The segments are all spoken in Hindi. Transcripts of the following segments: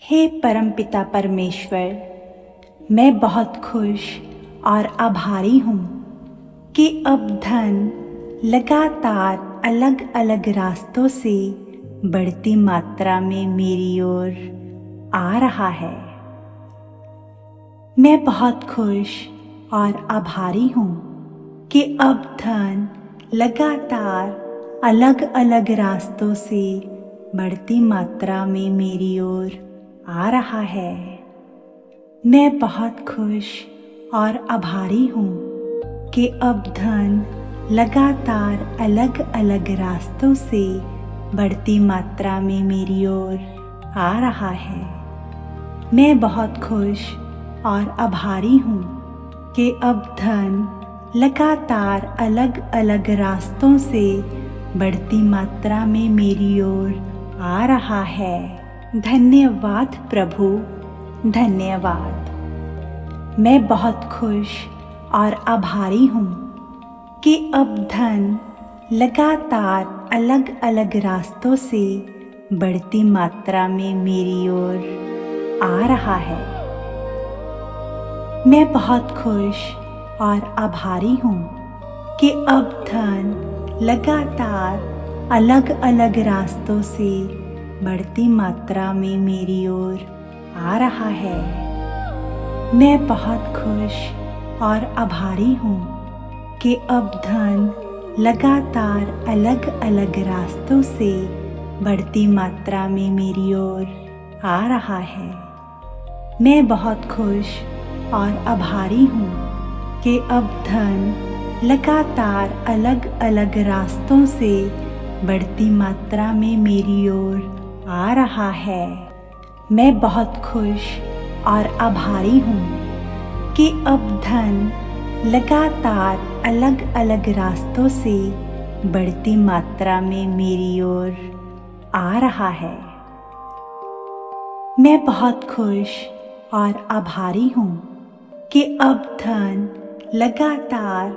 हे परमपिता परमेश्वर, मैं बहुत खुश और आभारी हूँ कि अब धन लगातार अलग अलग रास्तों से बढ़ती मात्रा में मेरी ओर आ रहा है। मैं बहुत खुश और आभारी हूँ कि अब धन लगातार अलग अलग रास्तों से बढ़ती मात्रा में मेरी ओर आ रहा है। मैं बहुत खुश और आभारी हूँ कि अब धन लगातार अलग अलग रास्तों से बढ़ती मात्रा में मेरी ओर आ रहा है। मैं बहुत खुश और आभारी हूँ कि अब धन लगातार अलग अलग रास्तों से बढ़ती मात्रा में मेरी ओर आ रहा है। धन्यवाद प्रभु, धन्यवाद। मैं बहुत खुश और आभारी हूँ कि अब धन लगातार अलग अलग रास्तों से बढ़ती मात्रा में मेरी ओर आ रहा है। मैं बहुत खुश और आभारी हूँ कि अब धन लगातार अलग अलग रास्तों से बढ़ती मात्रा में मेरी ओर आ रहा है। मैं बहुत खुश और आभारी हूँ कि अब धन लगातार अलग अलग रास्तों से बढ़ती मात्रा में मेरी ओर आ रहा है। मैं बहुत खुश और आभारी हूँ कि अब धन लगातार अलग अलग रास्तों से बढ़ती मात्रा में मेरी ओर आ रहा है। मैं बहुत खुश और आभारी हूँ कि अब धन लगातार अलग अलग रास्तों से बढ़ती मात्रा में मेरी ओर आ रहा है। मैं बहुत खुश और आभारी हूँ कि अब धन लगातार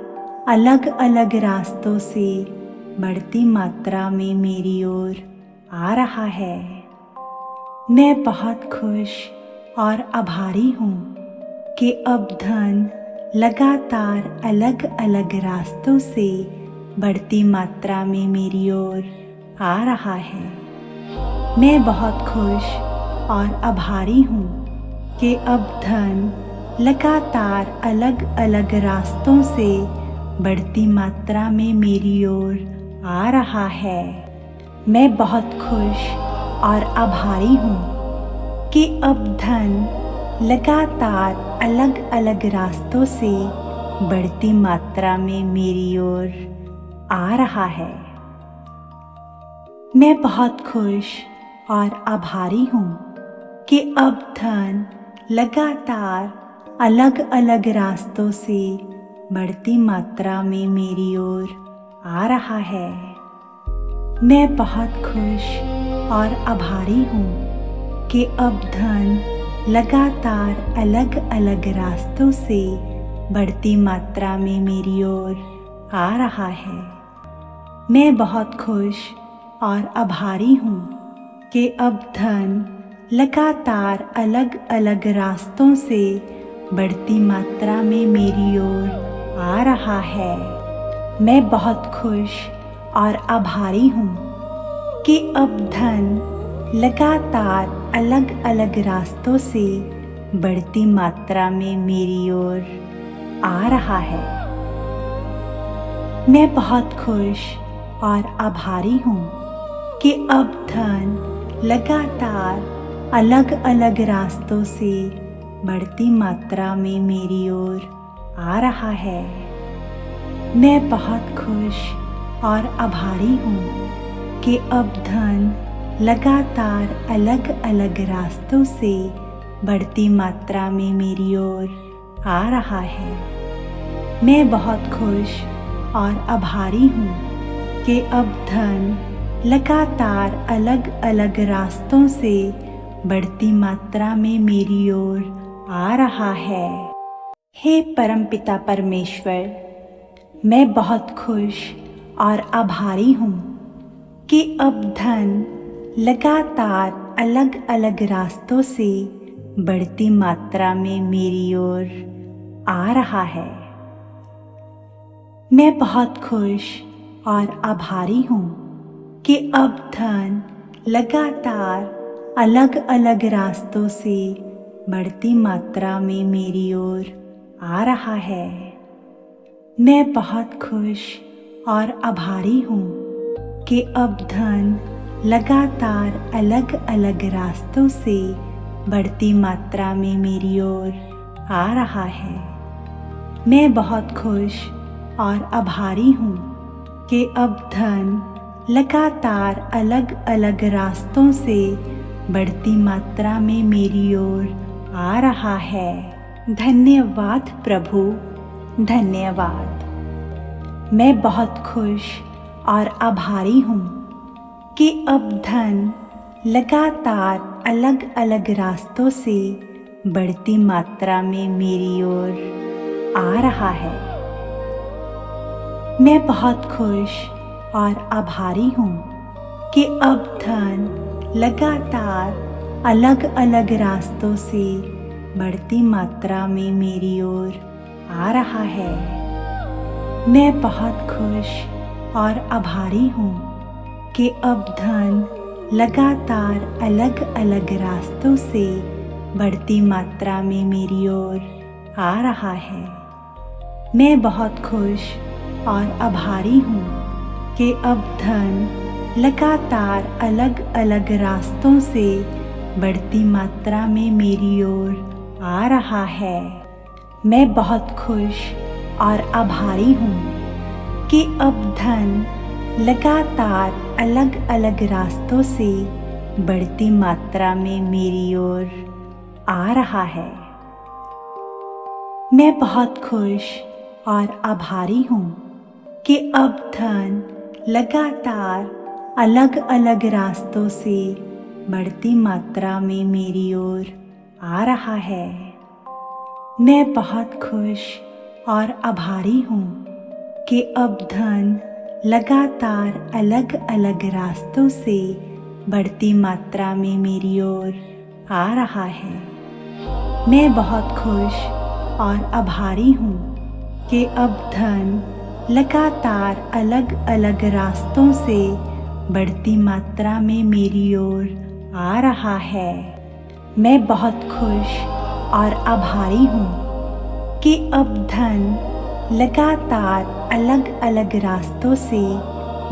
अलग अलग रास्तों से बढ़ती मात्रा में मेरी ओर आ रहा है। मैं बहुत खुश और आभारी हूँ कि अब धन लगातार अलग अलग रास्तों से बढ़ती मात्रा में मेरी ओर आ रहा है। मैं बहुत खुश और आभारी हूँ कि अब धन लगातार अलग अलग रास्तों से बढ़ती मात्रा में मेरी ओर आ रहा है। मैं बहुत खुश और आभारी हूँ कि अब धन लगातार अलग अलग रास्तों से बढ़ती मात्रा में मेरी ओर आ रहा है। मैं बहुत खुश और आभारी हूँ कि अब धन लगातार अलग अलग रास्तों से बढ़ती मात्रा में मेरी ओर आ रहा है। मैं बहुत खुश और आभारी हूँ कि अब धन लगातार अलग अलग रास्तों से बढ़ती मात्रा में मेरी ओर आ रहा है। मैं बहुत खुश और आभारी हूँ कि अब धन लगातार अलग अलग रास्तों से बढ़ती मात्रा में मेरी ओर आ रहा है। मैं बहुत खुश और आभारी हूँ कि अब धन लगातार अलग अलग रास्तों से बढ़ती मात्रा में मेरी ओर आ रहा है। मैं बहुत खुश और आभारी हूँ कि अब धन लगातार अलग अलग रास्तों से बढ़ती मात्रा में मेरी ओर आ रहा है। मैं बहुत खुश और आभारी हूँ कि अब धन लगातार अलग अलग रास्तों से बढ़ती मात्रा में मेरी ओर आ रहा है। मैं बहुत खुश और आभारी हूँ कि अब धन लगातार अलग अलग रास्तों से बढ़ती मात्रा में मेरी ओर आ रहा है। हे परमपिता परमेश्वर, मैं बहुत खुश और आभारी हूँ कि अब धन लगातार अलग अलग रास्तों से बढ़ती मात्रा में मेरी ओर आ रहा है। मैं बहुत खुश और आभारी हूँ कि अब धन लगातार अलग अलग रास्तों से बढ़ती मात्रा में मेरी ओर आ रहा है। मैं बहुत खुश और आभारी हूँ कि अब धन लगातार अलग अलग रास्तों से बढ़ती मात्रा में मेरी ओर आ रहा है। मैं बहुत खुश और आभारी हूँ कि अब धन लगातार अलग अलग रास्तों से बढ़ती मात्रा में मेरी ओर आ रहा है। धन्यवाद प्रभु, धन्यवाद। मैं बहुत खुश और आभारी हूँ कि अब धन लगातार अलग अलग रास्तों से बढ़ती मात्रा में मेरी ओर आ रहा है। मैं बहुत खुश और आभारी हूँ कि अब धन लगातार अलग अलग रास्तों से बढ़ती मात्रा में मेरी ओर आ रहा है। मैं बहुत खुश और आभारी हूँ कि अब धन लगातार अलग अलग रास्तों से बढ़ती मात्रा में मेरी ओर आ रहा है। मैं बहुत खुश और आभारी हूँ कि अब धन लगातार अलग अलग रास्तों से बढ़ती मात्रा में मेरी ओर आ रहा है। मैं बहुत खुश और आभारी हूँ कि अब धन लगातार अलग अलग रास्तों से बढ़ती मात्रा में मेरी ओर आ रहा है। मैं बहुत खुश और आभारी हूँ कि अब धन लगातार अलग अलग रास्तों से बढ़ती मात्रा में मेरी ओर आ रहा है। मैं बहुत खुश और आभारी हूँ कि अब धन लगातार अलग अलग रास्तों से बढ़ती मात्रा में मेरी ओर आ रहा है। मैं बहुत खुश और आभारी हूँ कि अब धन लगातार अलग अलग रास्तों से बढ़ती मात्रा में मेरी ओर आ रहा है। मैं बहुत खुश और आभारी हूँ कि अब धन लगातार अलग अलग रास्तों से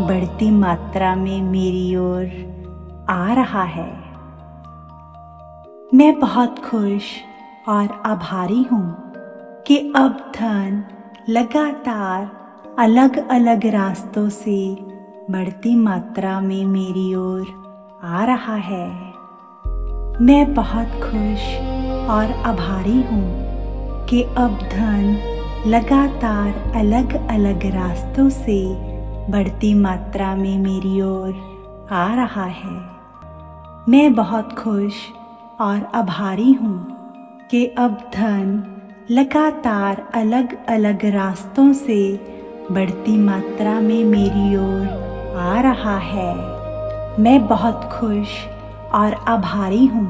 बढ़ती मात्रा में मेरी ओर आ रहा है। मैं बहुत खुश और आभारी हूँ कि अब धन लगातार अलग अलग रास्तों से बढ़ती मात्रा में मेरी ओर आ रहा है। मैं बहुत खुश और आभारी हूँ कि अब धन लगातार अलग अलग रास्तों से बढ़ती मात्रा में मेरी ओर आ रहा है। मैं बहुत खुश और आभारी हूँ कि अब धन लगातार अलग अलग रास्तों से बढ़ती मात्रा में मेरी ओर आ रहा है। मैं बहुत खुश और आभारी हूँ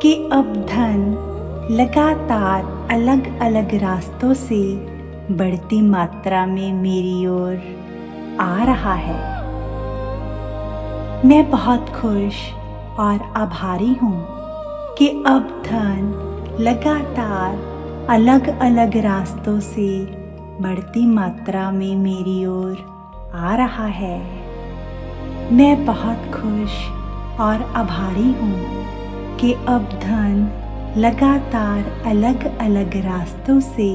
कि अब धन लगातार अलग अलग रास्तों से बढ़ती मात्रा में मेरी ओर आ रहा है। मैं बहुत खुश और आभारी हूँ कि अब धन लगातार अलग अलग रास्तों से बढ़ती मात्रा में मेरी ओर आ रहा है। मैं बहुत खुश और आभारी हूँ कि अब धन लगातार अलग अलग रास्तों से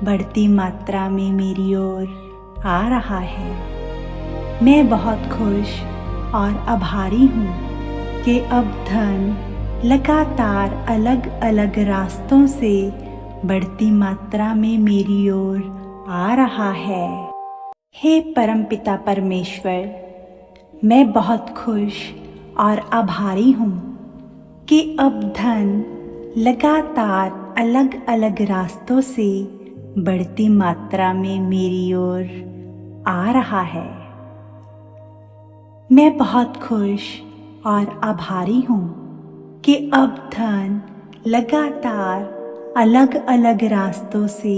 बढ़ती मात्रा में मेरी ओर आ रहा है। मैं बहुत खुश और आभारी हूँ कि अब धन लगातार अलग अलग रास्तों से बढ़ती मात्रा में मेरी ओर आ रहा है। हे परमपिता परमेश्वर, मैं बहुत खुश और आभारी हूँ कि अब धन लगातार अलग अलग रास्तों से बढ़ती मात्रा में मेरी ओर आ रहा है। मैं बहुत खुश और आभारी हूँ कि अब धन लगातार अलग अलग रास्तों से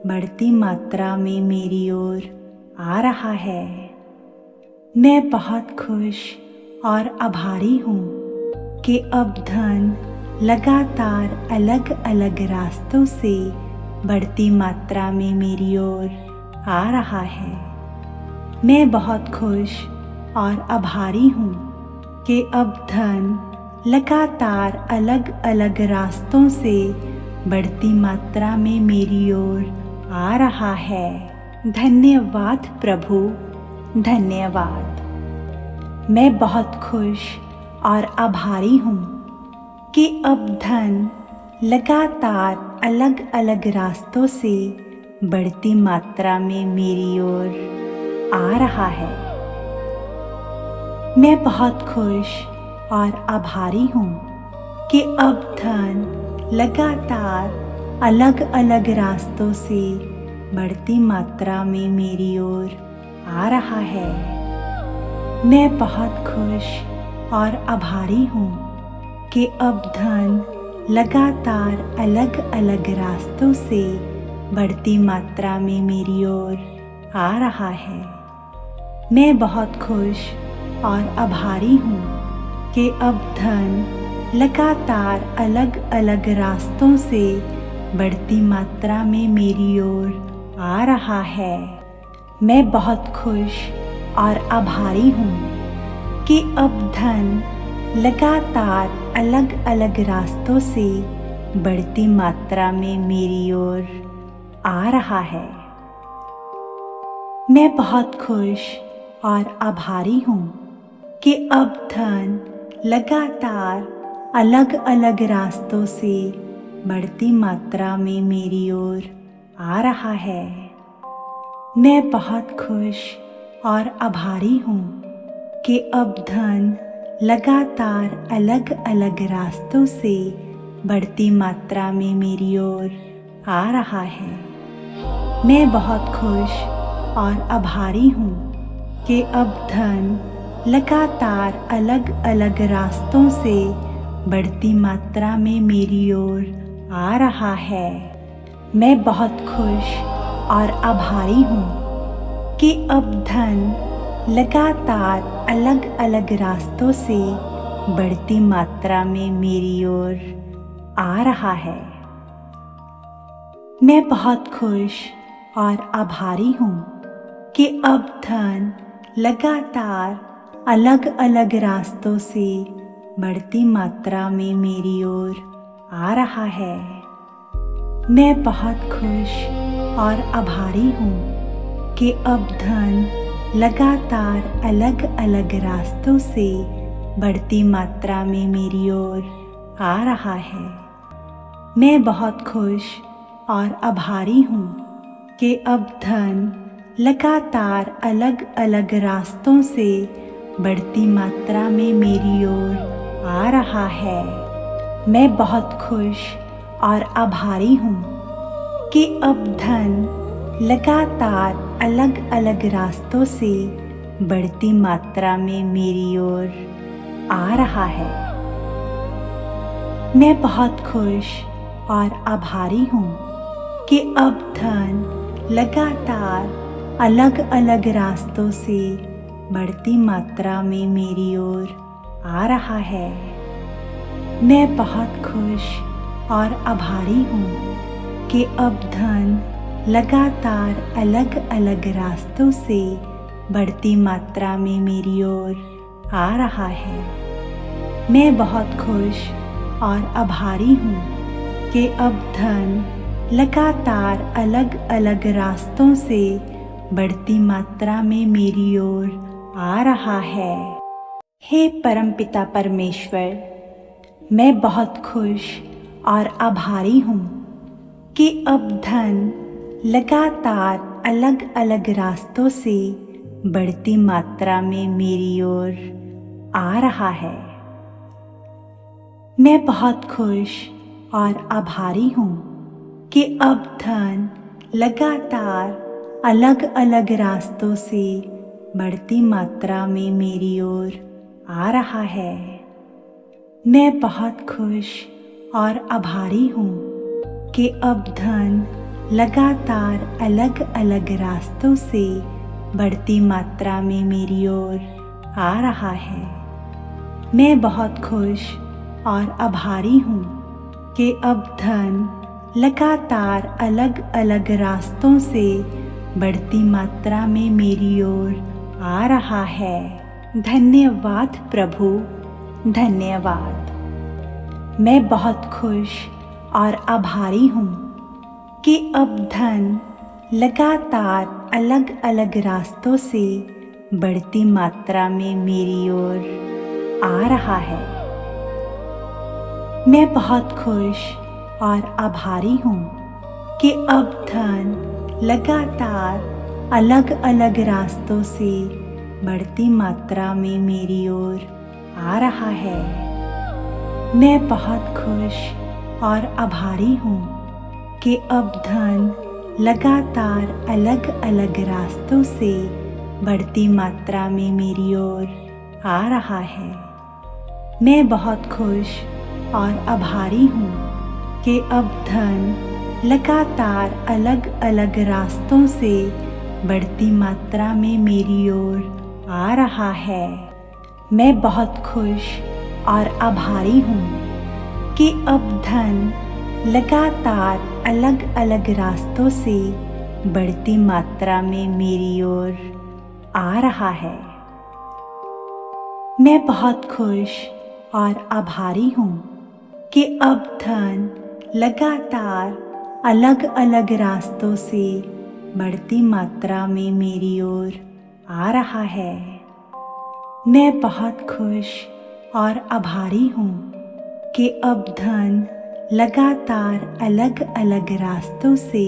बढ़ती मात्रा में मेरी ओर आ रहा है। मैं बहुत खुश और आभारी हूँ कि अब धन लगातार अलग अलग रास्तों से बढ़ती मात्रा में मेरी ओर आ रहा है। मैं बहुत खुश और आभारी हूँ कि अब धन लगातार अलग अलग रास्तों से बढ़ती मात्रा में मेरी ओर आ रहा है। धन्यवाद प्रभु, धन्यवाद। मैं बहुत खुश और आभारी हूँ कि अब धन लगातार अलग अलग रास्तों से बढ़ती मात्रा में मेरी ओर आ रहा है। मैं बहुत खुश और आभारी हूँ कि अब धन लगातार अलग अलग रास्तों से बढ़ती मात्रा में मेरी ओर आ रहा है। मैं बहुत खुश और आभारी हूँ कि अब धन लगातार अलग अलग रास्तों से बढ़ती मात्रा में मेरी ओर आ रहा है। मैं बहुत खुश और आभारी हूँ कि अब धन लगातार अलग अलग रास्तों से बढ़ती मात्रा में मेरी ओर आ रहा है। मैं बहुत खुश और आभारी हूँ कि अब धन लगातार अलग अलग रास्तों से बढ़ती मात्रा में मेरी ओर आ रहा है। मैं बहुत खुश और आभारी हूँ कि अब धन लगातार अलग अलग रास्तों से बढ़ती मात्रा में मेरी ओर आ रहा है। मैं बहुत खुश और आभारी हूँ कि अब धन लगातार अलग अलग रास्तों से बढ़ती मात्रा में मेरी ओर आ रहा है। मैं बहुत खुश और आभारी हूँ कि अब धन लगातार अलग अलग रास्तों से बढ़ती मात्रा में मेरी ओर आ रहा है। मैं बहुत खुश और आभारी हूँ कि अब धन लगातार अलग अलग रास्तों से बढ़ती मात्रा में मेरी ओर आ रहा है। मैं बहुत खुश और आभारी हूँ कि अब धन लगातार अलग अलग रास्तों से बढ़ती मात्रा में मेरी ओर आ रहा है। मैं बहुत खुश और आभारी हूँ कि अब धन लगातार अलग अलग रास्तों से बढ़ती मात्रा में मेरी ओर आ रहा है। मैं बहुत खुश और आभारी हूँ कि अब धन लगातार अलग अलग रास्तों से बढ़ती मात्रा में मेरी ओर आ रहा है। मैं बहुत खुश और आभारी हूँ कि अब धन लगातार अलग अलग रास्तों से बढ़ती मात्रा में मेरी ओर आ रहा है। मैं बहुत खुश और आभारी हूँ कि अब धन लगातार अलग अलग रास्तों से बढ़ती मात्रा में मेरी ओर आ रहा है। मैं बहुत खुश और आभारी हूँ कि अब धन लगातार अलग अलग रास्तों से बढ़ती मात्रा में मेरी ओर आ रहा है। मैं बहुत खुश और आभारी हूँ कि अब धन लगातार अलग अलग रास्तों से बढ़ती मात्रा में मेरी ओर आ रहा है। हे परमपिता परमेश्वर, मैं बहुत खुश और आभारी हूँ कि अब धन लगातार अलग अलग रास्तों से बढ़ती मात्रा में मेरी ओर आ रहा है। मैं बहुत खुश और आभारी हूँ कि अब धन लगातार अलग अलग रास्तों से बढ़ती मात्रा में मेरी ओर आ रहा है। मैं बहुत खुश और आभारी हूँ कि अब धन लगातार अलग अलग रास्तों से बढ़ती मात्रा में मेरी ओर आ रहा है। मैं बहुत खुश और आभारी हूँ कि अब धन लगातार अलग अलग रास्तों से बढ़ती मात्रा में मेरी ओर आ रहा है। धन्यवाद प्रभु, धन्यवाद। मैं बहुत खुश और आभारी हूँ कि अब धन लगातार अलग अलग रास्तों से बढ़ती मात्रा में मेरी ओर आ रहा है। मैं बहुत खुश और आभारी हूँ कि अब धन लगातार अलग अलग रास्तों से बढ़ती मात्रा में मेरी ओर आ रहा है। मैं बहुत खुश और आभारी हूँ कि अब धन लगातार अलग अलग रास्तों से बढ़ती मात्रा में मेरी ओर आ रहा है। मैं बहुत खुश और आभारी हूँ कि अब धन लगातार अलग अलग रास्तों से बढ़ती मात्रा में मेरी ओर आ रहा है। मैं बहुत खुश और आभारी हूँ कि अब धन लगातार अलग अलग रास्तों से बढ़ती मात्रा में मेरी ओर आ रहा है। मैं बहुत खुश और आभारी हूँ कि अब धन लगातार अलग अलग रास्तों से बढ़ती मात्रा में मेरी ओर आ रहा है। मैं बहुत खुश और आभारी हूँ कि अब धन लगातार अलग अलग रास्तों से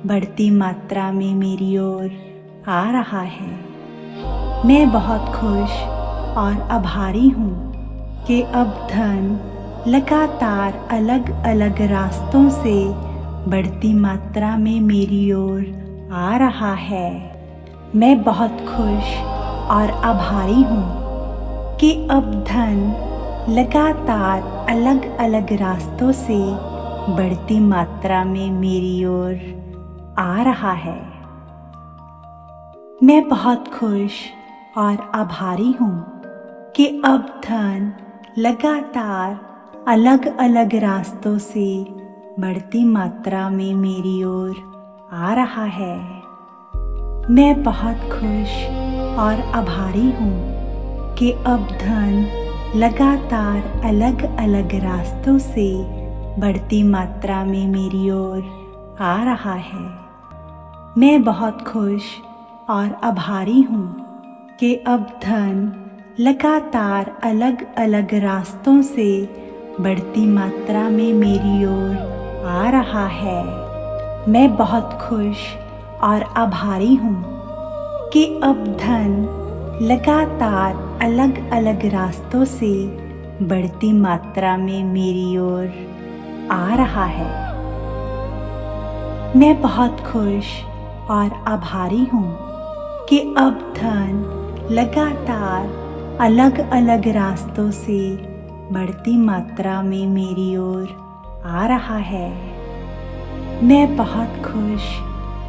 बढ़ती मात्रा में मेरी ओर आ रहा है। मैं बहुत खुश और आभारी हूँ कि अब धन लगातार अलग अलग रास्तों से बढ़ती मात्रा में मेरी ओर आ रहा है। मैं बहुत खुश और आभारी हूँ कि अब धन लगातार अलग अलग रास्तों से बढ़ती मात्रा में मेरी ओर आ रहा है। मैं बहुत खुश और आभारी हूँ कि अब धन लगातार अलग अलग रास्तों से बढ़ती मात्रा में मेरी ओर आ रहा है। मैं बहुत खुश और आभारी हूँ कि अब धन लगातार अलग अलग रास्तों से बढ़ती मात्रा में मेरी ओर आ रहा है। मैं बहुत खुश और आभारी हूँ कि अब धन लगातार अलग अलग रास्तों से बढ़ती मात्रा में मेरी ओर आ रहा है। मैं बहुत खुश और आभारी हूँ कि अब धन लगातार अलग अलग रास्तों से बढ़ती मात्रा में मेरी ओर आ रहा है। मैं बहुत खुश और आभारी हूँ कि अब धन लगातार अलग अलग रास्तों से बढ़ती मात्रा में मेरी ओर आ रहा है। मैं बहुत खुश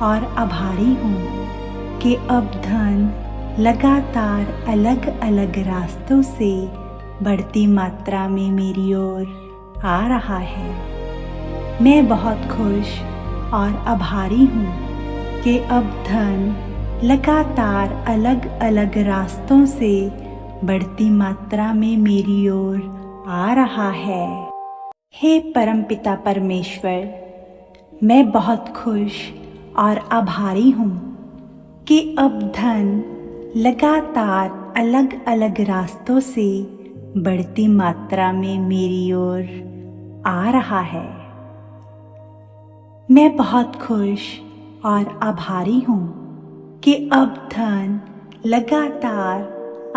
और आभारी हूँ कि अब धन लगातार अलग अलग रास्तों से बढ़ती मात्रा में मेरी ओर आ रहा है। मैं बहुत खुश और आभारी हूँ कि अब धन लगातार अलग अलग रास्तों से बढ़ती मात्रा में मेरी ओर आ रहा है। हे परमपिता परमेश्वर, मैं बहुत खुश और आभारी हूँ कि अब धन लगातार अलग अलग रास्तों से बढ़ती मात्रा में मेरी ओर आ रहा है। मैं बहुत खुश और आभारी हूँ कि अब धन लगातार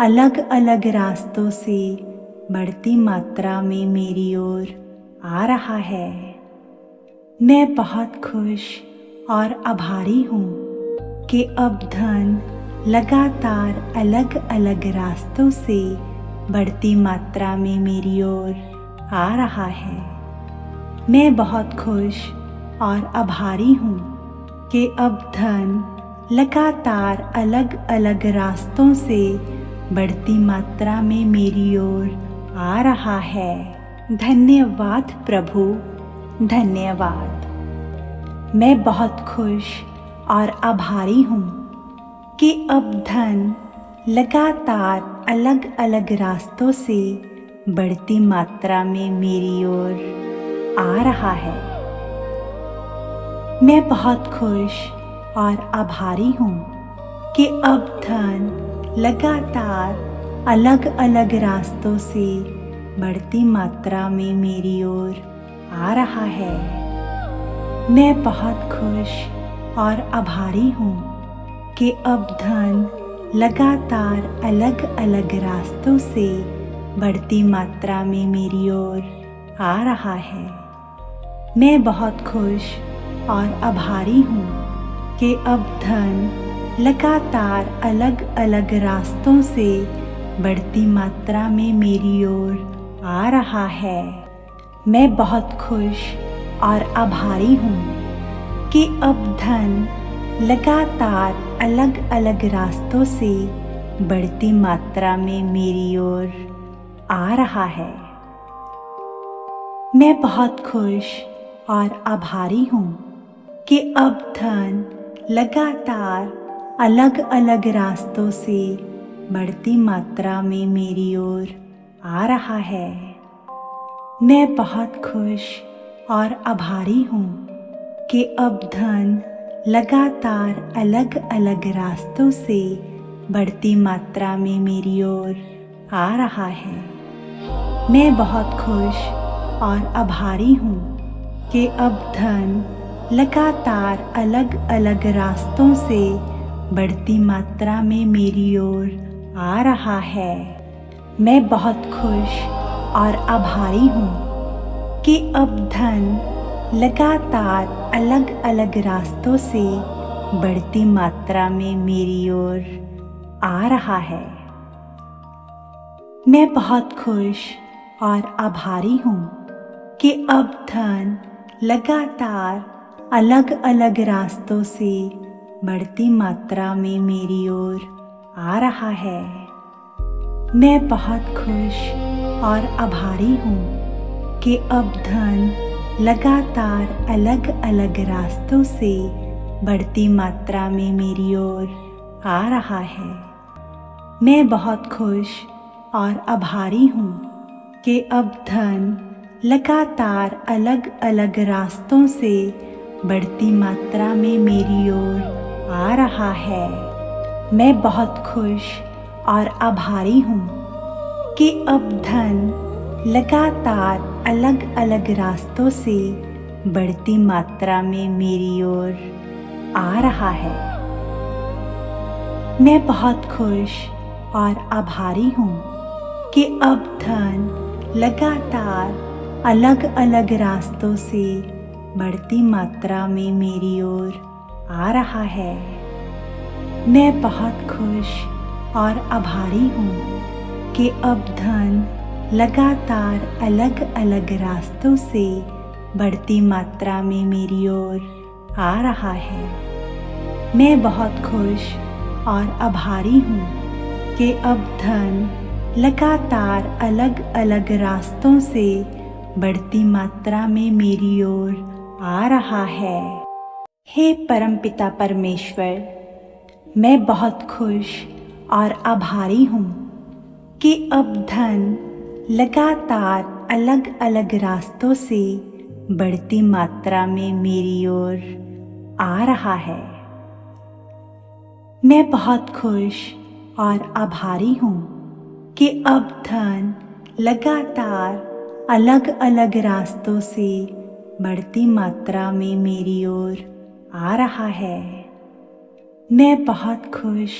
अलग अलग रास्तों से बढ़ती मात्रा में मेरी ओर आ रहा है। मैं बहुत खुश और आभारी हूँ कि अब धन लगातार अलग अलग रास्तों से बढ़ती मात्रा में मेरी ओर आ रहा है। मैं बहुत खुश और आभारी हूँ कि अब धन लगातार अलग अलग रास्तों से बढ़ती मात्रा में मेरी ओर आ रहा है। धन्यवाद प्रभु, धन्यवाद। मैं बहुत खुश और आभारी हूँ कि अब धन लगातार अलग अलग रास्तों से बढ़ती मात्रा में मेरी ओर आ रहा है। मैं बहुत खुश और आभारी हूँ कि अब धन लगातार अलग अलग रास्तों से बढ़ती मात्रा में मेरी ओर आ रहा है। मैं बहुत खुश और आभारी हूँ कि अब धन लगातार अलग अलग रास्तों से बढ़ती मात्रा में मेरी ओर आ रहा है। मैं बहुत खुश और आभारी हूँ कि अब धन लगातार अलग अलग रास्तों से बढ़ती मात्रा में मेरी ओर आ रहा है। मैं बहुत खुश और आभारी हूँ कि अब धन लगातार अलग अलग रास्तों से बढ़ती मात्रा में मेरी ओर आ रहा है। मैं बहुत खुश और आभारी हूँ कि अब धन लगातार अलग अलग रास्तों से बढ़ती मात्रा में मेरी ओर आ रहा है। मैं बहुत खुश और आभारी हूँ कि अब धन लगातार अलग अलग रास्तों से बढ़ती मात्रा में मेरी ओर आ रहा है। मैं बहुत खुश और आभारी हूँ कि अब धन लगातार अलग अलग रास्तों से बढ़ती मात्रा में मेरी ओर आ रहा है। मैं बहुत खुश और आभारी हूँ कि अब धन लगातार अलग अलग रास्तों से बढ़ती मात्रा में मेरी ओर आ रहा है। मैं बहुत खुश और आभारी हूँ कि अब धन लगातार अलग अलग रास्तों से बढ़ती मात्रा में मेरी ओर आ रहा है। मैं बहुत खुश और आभारी हूँ कि अब धन लगातार अलग अलग रास्तों से बढ़ती मात्रा में मेरी ओर आ रहा है। मैं बहुत खुश और आभारी हूँ कि अब धन लगातार अलग अलग रास्तों से बढ़ती मात्रा में मेरी ओर आ रहा है। मैं बहुत खुश और आभारी हूँ कि अब धन लगातार अलग अलग रास्तों से बढ़ती मात्रा में मेरी ओर आ रहा है। मैं बहुत खुश और आभारी हूँ कि अब धन लगातार अलग अलग रास्तों से बढ़ती मात्रा में मेरी ओर आ रहा है। मैं बहुत खुश और आभारी हूँ कि अब धन लगातार अलग अलग रास्तों से बढ़ती मात्रा में मेरी ओर आ रहा है। मैं बहुत खुश और आभारी हूँ कि अब धन लगातार अलग अलग रास्तों से बढ़ती मात्रा में मेरी ओर आ रहा है। हे परमपिता परमेश्वर, मैं बहुत खुश और आभारी हूँ कि अब धन लगातार अलग अलग रास्तों से बढ़ती मात्रा में मेरी ओर आ रहा है। मैं बहुत खुश और आभारी हूँ कि अब धन लगातार अलग अलग रास्तों से बढ़ती मात्रा में मेरी ओर आ रहा है। मैं बहुत खुश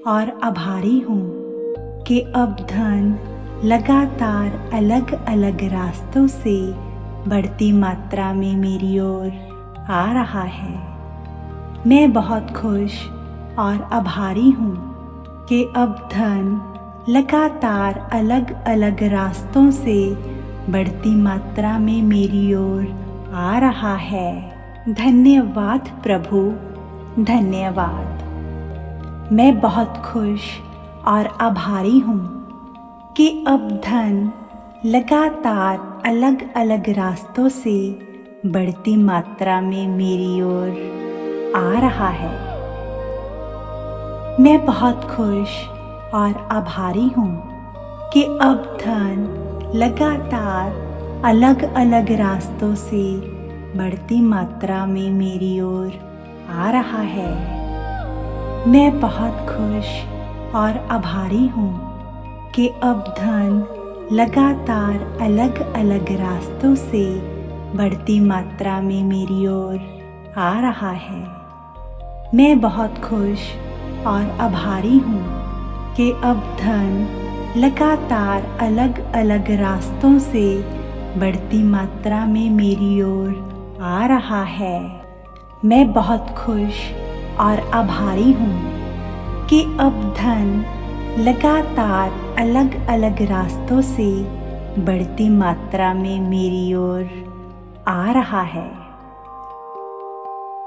और आभारी हूँ कि अब धन लगातार अलग अलग रास्तों से बढ़ती मात्रा में मेरी ओर आ रहा है। मैं बहुत खुश और आभारी हूँ कि अब धन लगातार अलग अलग रास्तों से बढ़ती मात्रा में मेरी ओर आ रहा है। धन्यवाद प्रभु, धन्यवाद। मैं बहुत खुश और आभारी हूँ कि अब धन लगातार अलग अलग रास्तों से बढ़ती मात्रा में मेरी ओर आ रहा है। मैं बहुत खुश और आभारी हूँ कि अब धन लगातार अलग अलग रास्तों से बढ़ती मात्रा में मेरी ओर आ रहा है। मैं बहुत खुश और आभारी हूँ कि अब धन लगातार अलग अलग रास्तों से बढ़ती मात्रा में मेरी ओर आ रहा है। मैं बहुत खुश और आभारी हूँ कि अब धन लगातार अलग अलग रास्तों से बढ़ती मात्रा में मेरी ओर आ रहा है। मैं बहुत खुश और आभारी हूँ कि अब धन लगातार अलग अलग रास्तों से बढ़ती मात्रा में मेरी ओर आ रहा है।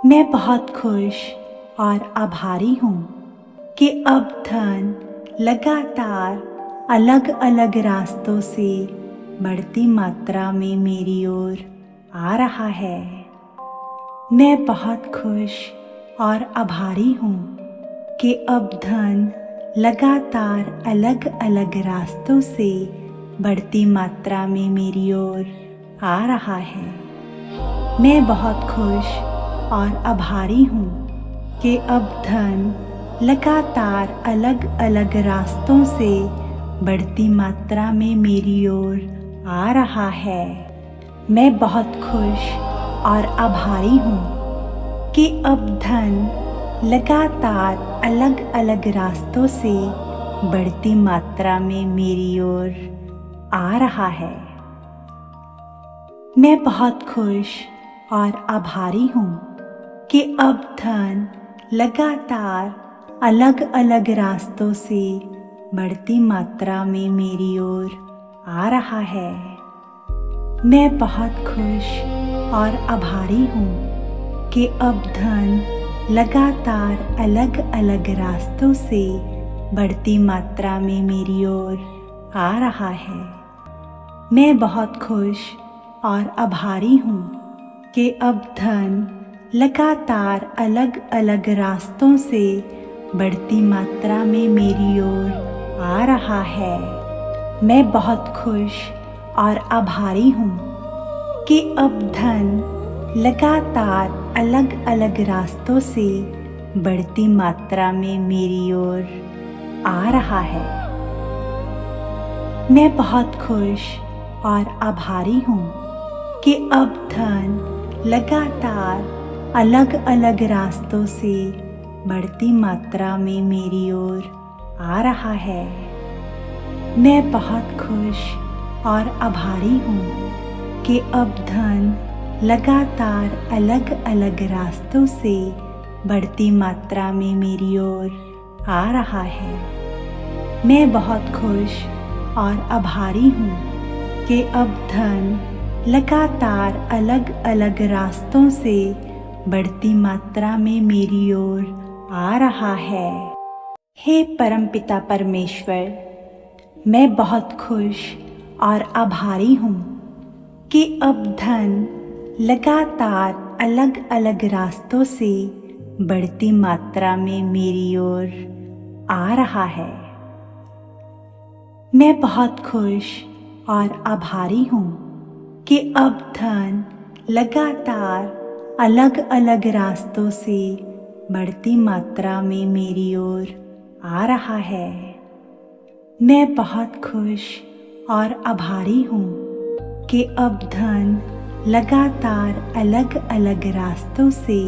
मैं बहुत खुश और आभारी हूँ कि अब धन लगातार अलग अलग रास्तों से बढ़ती मात्रा में मेरी ओर आ रहा है। मैं बहुत खुश और आभारी हूँ कि अब धन लगातार अलग अलग रास्तों से बढ़ती मात्रा में मेरी ओर आ रहा है। मैं बहुत खुश और आभारी हूँ कि अब धन लगातार अलग अलग रास्तों से बढ़ती मात्रा में मेरी ओर आ रहा है। मैं बहुत खुश और आभारी हूँ कि अब धन लगातार अलग अलग रास्तों से बढ़ती मात्रा में मेरी ओर आ रहा है। मैं बहुत खुश और आभारी हूँ कि अब धन लगातार अलग अलग रास्तों से बढ़ती मात्रा में मेरी ओर आ रहा है। मैं बहुत खुश और आभारी हूँ कि अब धन लगातार अलग अलग रास्तों से बढ़ती मात्रा में मेरी ओर आ रहा है। मैं बहुत खुश और आभारी हूँ कि अब धन लगातार अलग अलग रास्तों से बढ़ती मात्रा में मेरी ओर आ रहा है। मैं बहुत खुश और आभारी हूँ कि अब धन लगातार अलग अलग रास्तों से बढ़ती मात्रा में मेरी ओर आ रहा है। मैं बहुत खुश और आभारी हूँ कि अब धन लगातार अलग अलग रास्तों से बढ़ती मात्रा में मेरी ओर आ रहा है। मैं बहुत खुश और आभारी हूँ कि अब धन लगातार अलग अलग रास्तों से बढ़ती मात्रा में मेरी ओर आ रहा है। मैं बहुत खुश और आभारी हूँ कि अब धन लगातार अलग अलग रास्तों से बढ़ती मात्रा में मेरी ओर आ रहा है। हे परमपिता परमेश्वर, मैं बहुत खुश और आभारी हूँ कि अब धन लगातार अलग अलग रास्तों से बढ़ती मात्रा में मेरी ओर आ रहा है। मैं बहुत खुश और आभारी हूँ कि अब धन लगातार अलग अलग रास्तों से बढ़ती मात्रा में मेरी ओर आ रहा है। मैं बहुत खुश और आभारी हूँ कि अब धन लगातार अलग अलग रास्तों से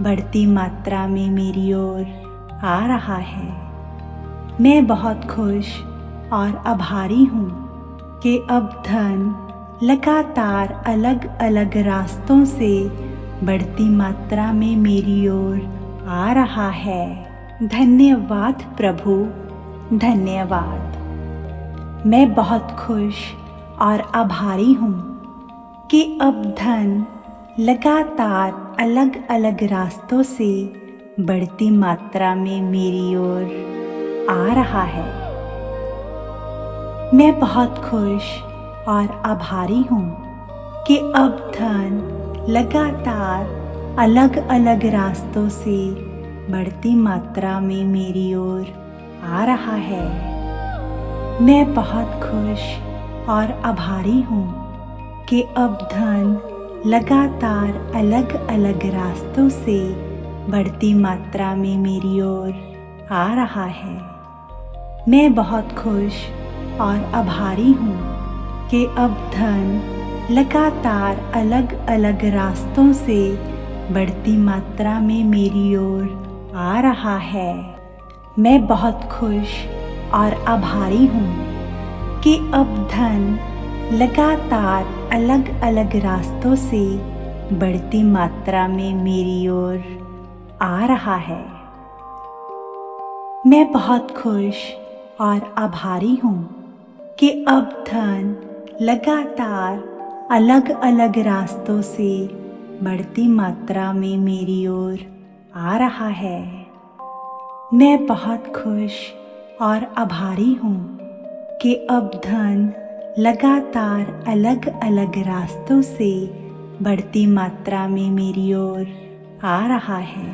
बढ़ती मात्रा में मेरी ओर आ रहा है। मैं बहुत खुश और आभारी हूँ कि अब धन लगातार अलग अलग रास्तों से बढ़ती मात्रा में मेरी ओर आ रहा है। धन्यवाद प्रभु, धन्यवाद। मैं बहुत खुश और आभारी हूँ कि अब धन लगातार अलग अलग रास्तों से बढ़ती मात्रा में मेरी ओर आ रहा है। मैं बहुत खुश और आभारी हूँ कि अब धन लगातार अलग अलग रास्तों से बढ़ती मात्रा में मेरी ओर आ रहा है। मैं बहुत खुश और आभारी हूँ कि अब धन लगातार अलग अलग रास्तों से बढ़ती मात्रा में मेरी ओर आ रहा है। मैं बहुत खुश और आभारी हूँ कि अब धन लगातार अलग अलग रास्तों से बढ़ती मात्रा में मेरी ओर आ रहा है। मैं बहुत खुश और आभारी हूँ कि अब धन लगातार अलग अलग रास्तों से बढ़ती मात्रा में मेरी ओर आ रहा है। मैं बहुत खुश और आभारी हूँ कि अब धन लगातार अलग अलग रास्तों से बढ़ती मात्रा में मेरी ओर आ रहा है। मैं बहुत खुश और आभारी हूँ कि अब धन लगातार अलग अलग रास्तों से बढ़ती मात्रा में मेरी ओर आ रहा है।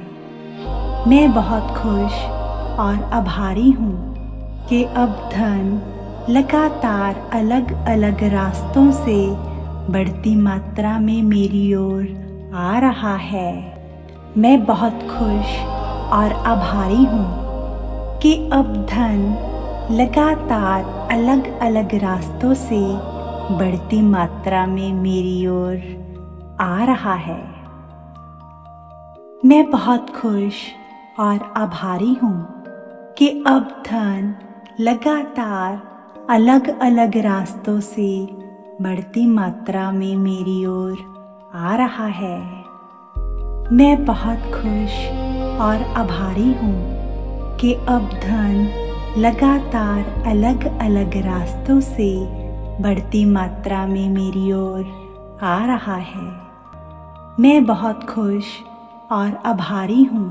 मैं बहुत खुश और आभारी हूँ कि अब धन लगातार अलग अलग रास्तों से बढ़ती मात्रा में मेरी ओर आ रहा है। मैं बहुत खुश और आभारी हूँ कि अब धन लगातार अलग अलग रास्तों से बढ़ती मात्रा में मेरी ओर आ रहा है। मैं बहुत खुश और आभारी हूँ कि अब धन लगातार अलग अलग रास्तों से बढ़ती मात्रा में मेरी ओर आ रहा है। मैं बहुत खुश और आभारी हूँ कि अब धन लगातार अलग अलग रास्तों से बढ़ती मात्रा में मेरी ओर आ रहा है। मैं बहुत खुश और आभारी हूँ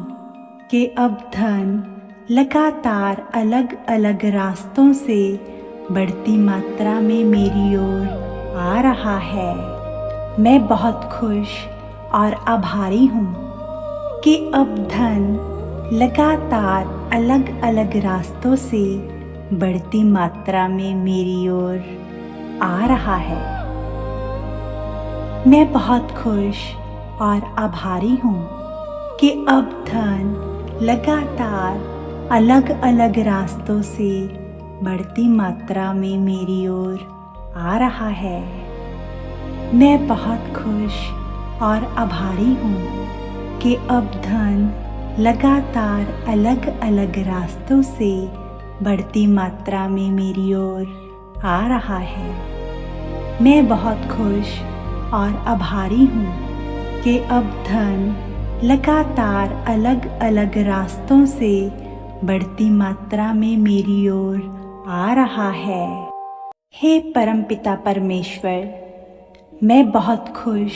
कि अब धन लगातार अलग अलग रास्तों से बढ़ती मात्रा में मेरी ओर आ रहा है। मैं बहुत खुश और आभारी हूँ कि अब धन लगातार अलग अलग रास्तों से बढ़ती मात्रा में मेरी ओर आ रहा है। मैं बहुत खुश और आभारी हूँ कि अब धन लगातार अलग अलग रास्तों से बढ़ती मात्रा में मेरी ओर आ रहा है। मैं बहुत खुश और आभारी हूँ कि अब धन लगातार अलग अलग रास्तों से बढ़ती मात्रा में मेरी ओर आ रहा है। मैं बहुत खुश और आभारी हूँ कि अब धन लगातार अलग अलग रास्तों से बढ़ती मात्रा में मेरी ओर आ रहा है। हे परमपिता परमेश्वर, मैं बहुत खुश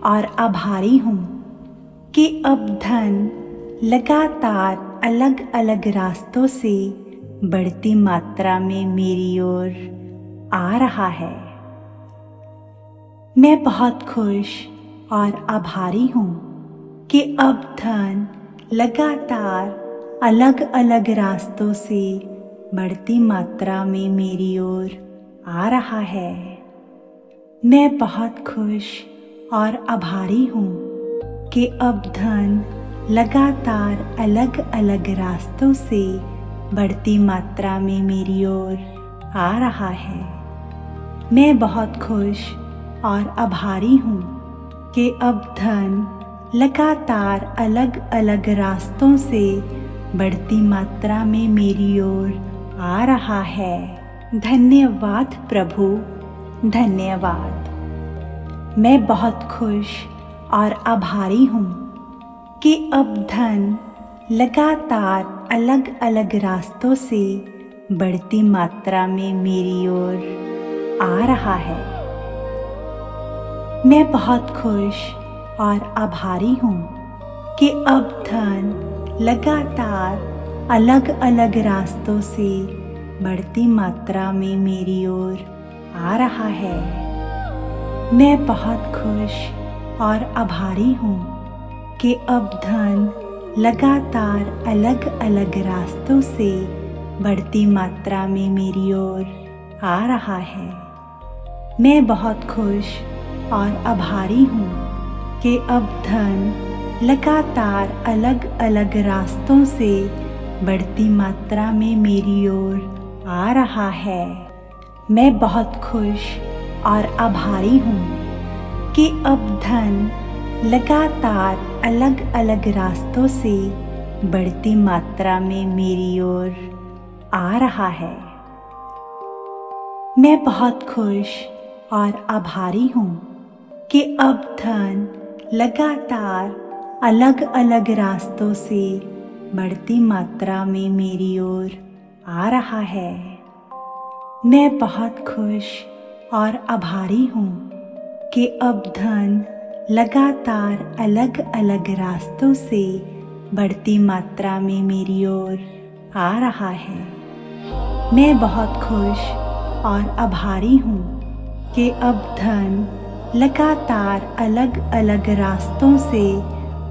और आभारी हूँ कि अब धन लगातार अलग अलग रास्तों से बढ़ती मात्रा में मेरी ओर आ रहा है। मैं बहुत खुश और आभारी हूँ कि अब धन लगातार अलग अलग रास्तों से बढ़ती मात्रा में मेरी ओर आ रहा है। मैं बहुत खुश और आभारी हूँ कि अब धन लगातार अलग अलग रास्तों से बढ़ती मात्रा में मेरी ओर आ रहा है। मैं बहुत खुश और आभारी हूँ कि अब धन लगातार अलग अलग रास्तों से बढ़ती मात्रा में मेरी ओर आ रहा है। धन्यवाद प्रभु, धन्यवाद। मैं बहुत खुश और आभारी हूँ कि अब धन लगातार अलग अलग रास्तों से बढ़ती मात्रा में मेरी ओर आ रहा है। मैं बहुत खुश और आभारी हूँ कि अब धन लगातार अलग अलग रास्तों से बढ़ती मात्रा में मेरी ओर आ रहा है। मैं बहुत खुश और आभारी हूँ कि अब धन लगातार अलग अलग रास्तों से बढ़ती मात्रा में मेरी ओर आ रहा है। मैं बहुत खुश और आभारी हूँ कि अब धन लगातार अलग अलग रास्तों से बढ़ती मात्रा में मेरी ओर आ रहा है। मैं बहुत खुश और आभारी हूँ कि अब धन लगातार अलग अलग रास्तों से बढ़ती मात्रा में मेरी ओर आ रहा है। मैं बहुत खुश और आभारी हूँ कि अब धन लगातार अलग अलग रास्तों से बढ़ती मात्रा में मेरी ओर आ रहा है। मैं बहुत खुश और आभारी हूँ कि अब धन लगातार अलग अलग रास्तों से बढ़ती मात्रा में मेरी ओर आ रहा है। मैं बहुत खुश और आभारी हूँ कि अब धन लगातार अलग अलग रास्तों से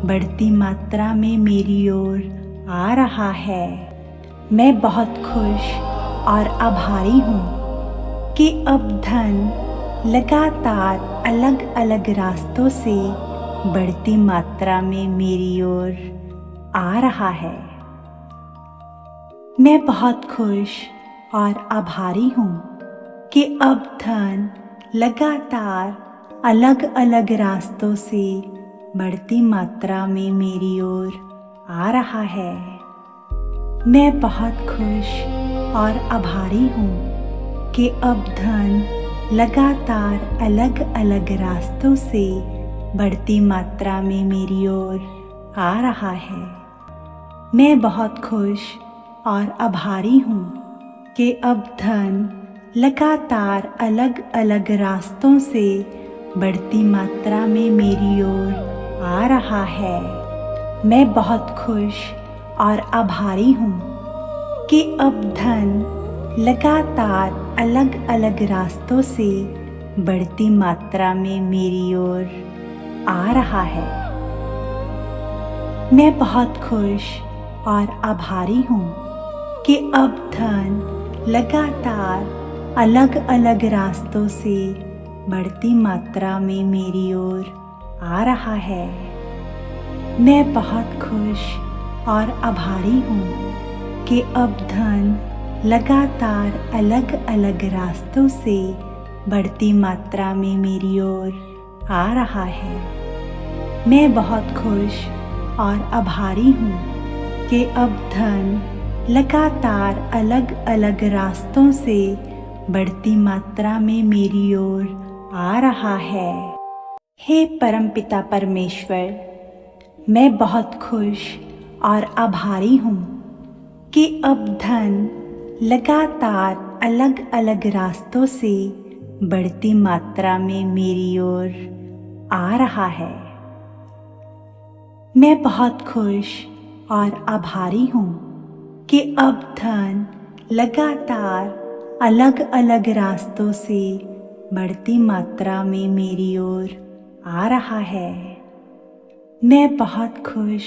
बढ़ती मात्रा में मेरी ओर आ रहा है। मैं बहुत खुश और आभारी हूँ कि अब धन लगातार अलग अलग रास्तों से बढ़ती मात्रा में मेरी ओर आ रहा है। मैं बहुत खुश और आभारी हूँ कि अब धन लगातार अलग अलग रास्तों से बढ़ती मात्रा में मेरी ओर आ रहा है। मैं बहुत खुश और आभारी हूँ कि अब धन लगातार अलग अलग रास्तों से बढ़ती मात्रा में मेरी ओर आ रहा है। मैं बहुत खुश और आभारी हूँ कि अब धन लगातार अलग अलग रास्तों से बढ़ती मात्रा में मेरी ओर आ रहा है। मैं बहुत खुश और आभारी हूँ कि अब धन लगातार अलग अलग रास्तों से बढ़ती मात्रा में मेरी ओर आ रहा है। मैं बहुत खुश और आभारी हूँ कि अब धन लगातार अलग अलग रास्तों से बढ़ती मात्रा में मेरी ओर आ रहा है। मैं बहुत खुश और आभारी हूँ कि अब धन लगातार अलग अलग रास्तों से बढ़ती मात्रा में मेरी ओर आ रहा है। मैं बहुत खुश और आभारी हूँ कि अब धन लगातार अलग अलग रास्तों से बढ़ती मात्रा में मेरी ओर आ रहा है। हे परमपिता परमेश्वर, मैं बहुत खुश और आभारी हूँ कि अब धन लगातार अलग अलग रास्तों से बढ़ती मात्रा में मेरी ओर आ रहा है। मैं बहुत खुश और आभारी हूँ कि अब धन लगातार अलग अलग रास्तों से बढ़ती मात्रा में मेरी ओर आ रहा है। मैं बहुत खुश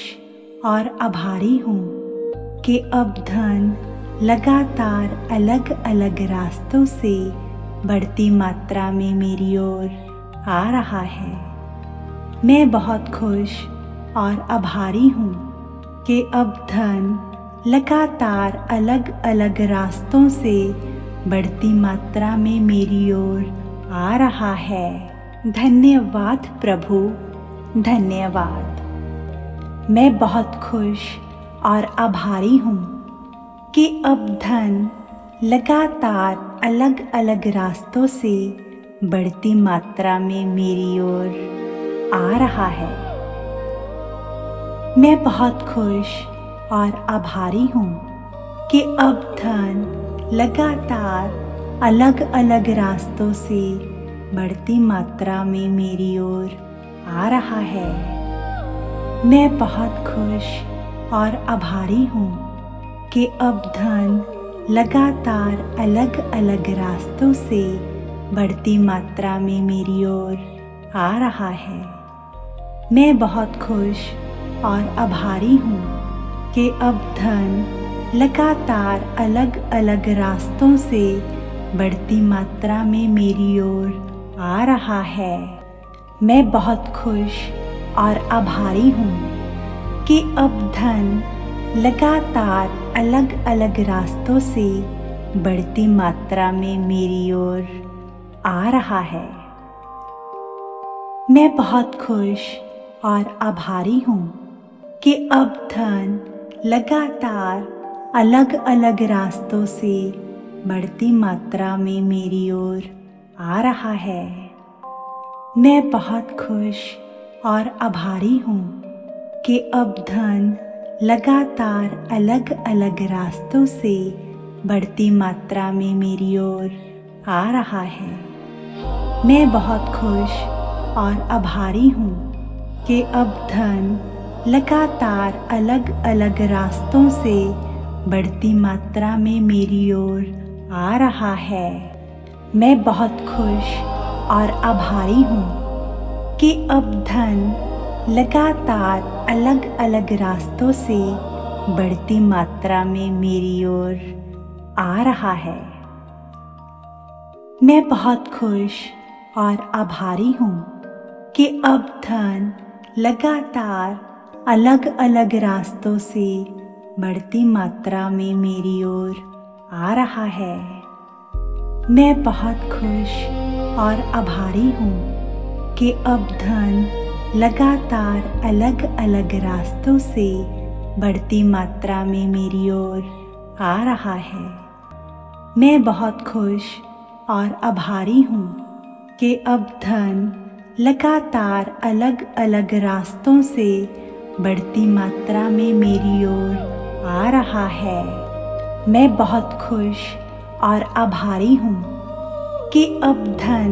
और आभारी हूँ कि अब धन लगातार अलग अलग रास्तों से बढ़ती मात्रा में मेरी ओर आ रहा है। मैं बहुत खुश और आभारी हूँ कि अब धन लगातार अलग अलग रास्तों से बढ़ती मात्रा में मेरी ओर आ रहा है। धन्यवाद प्रभु, धन्यवाद। मैं बहुत खुश और आभारी हूँ कि अब धन लगातार अलग अलग रास्तों से बढ़ती मात्रा में मेरी ओर आ रहा है। मैं बहुत खुश और आभारी हूँ कि अब धन लगातार अलग अलग रास्तों से बढ़ती मात्रा में मेरी ओर आ रहा है। मैं बहुत खुश और आभारी हूँ कि अब धन लगातार अलग अलग रास्तों से बढ़ती मात्रा में मेरी ओर आ रहा है। मैं बहुत खुश और आभारी हूँ कि अब धन लगातार अलग अलग रास्तों से बढ़ती मात्रा में मेरी ओर आ रहा है। मैं बहुत खुश और आभारी हूँ कि अब धन लगातार अलग अलग रास्तों से बढ़ती मात्रा में मेरी ओर आ रहा है। मैं बहुत खुश और आभारी हूँ कि अब धन लगातार अलग अलग रास्तों से बढ़ती मात्रा में मेरी ओर आ रहा है। मैं बहुत खुश और आभारी हूँ कि अब धन लगातार अलग अलग रास्तों से बढ़ती मात्रा में मेरी ओर आ रहा है। मैं बहुत खुश और आभारी हूँ कि अब धन लगातार अलग अलग रास्तों से बढ़ती मात्रा में मेरी ओर आ रहा है। मैं बहुत खुश और आभारी हूँ कि अब धन लगातार अलग अलग रास्तों से बढ़ती मात्रा में मेरी ओर आ रहा है। मैं बहुत खुश और आभारी हूँ कि अब धन लगातार अलग अलग रास्तों से बढ़ती मात्रा में मेरी ओर आ रहा है। मैं बहुत खुश और आभारी हूँ कि अब धन लगातार अलग अलग रास्तों से बढ़ती मात्रा में मेरी ओर आ रहा है। मैं बहुत खुश और आभारी हूँ कि अब धन लगातार अलग अलग रास्तों से बढ़ती मात्रा में मेरी ओर आ रहा है। मैं बहुत खुश और आभारी हूँ कि अब धन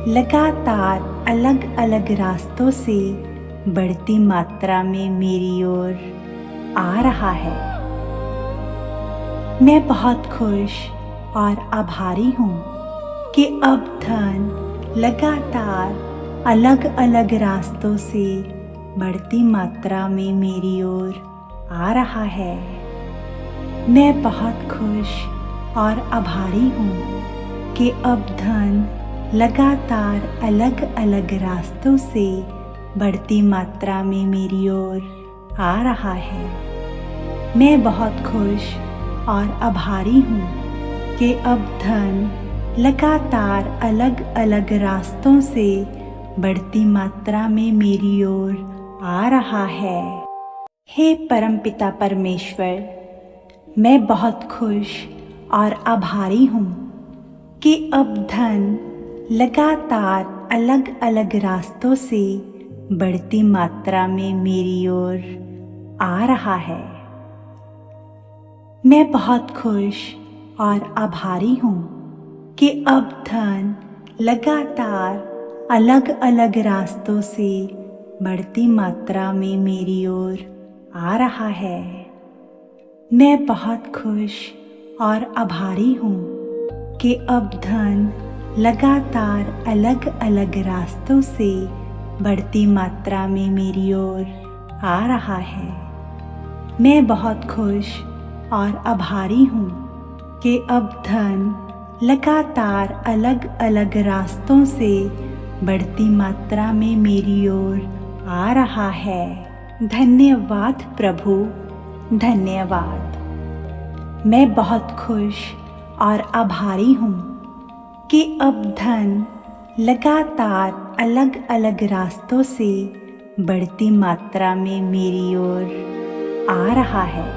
लगातार अलग अलग रास्तों से बढ़ती मात्रा में मेरी ओर आ रहा है। मैं बहुत खुश और आभारी हूँ कि अब धन लगातार अलग अलग रास्तों से बढ़ती मात्रा में मेरी ओर आ रहा है। मैं बहुत खुश और आभारी हूँ कि अब धन लगातार अलग अलग रास्तों से बढ़ती मात्रा में मेरी ओर आ रहा है। मैं बहुत खुश और आभारी हूँ कि अब धन लगातार अलग अलग रास्तों से बढ़ती मात्रा में मेरी ओर आ रहा है। हे परमपिता परमेश्वर, मैं बहुत खुश और आभारी हूँ कि अब धन लगातार अलग अलग रास्तों से बढ़ती मात्रा में मेरी ओर आ रहा है। मैं बहुत खुश और आभारी हूँ कि अब धन लगातार अलग अलग रास्तों से बढ़ती मात्रा में मेरी ओर आ रहा है। मैं बहुत खुश और आभारी हूँ कि अब धन लगातार अलग अलग रास्तों से बढ़ती मात्रा में मेरी ओर आ रहा है। मैं बहुत खुश और आभारी हूँ कि अब धन लगातार अलग अलग रास्तों से बढ़ती मात्रा में मेरी ओर आ रहा है। धन्यवाद प्रभु, धन्यवाद। मैं बहुत खुश और आभारी हूँ कि अब धन लगातार अलग अलग रास्तों से बढ़ती मात्रा में मेरी ओर आ रहा है।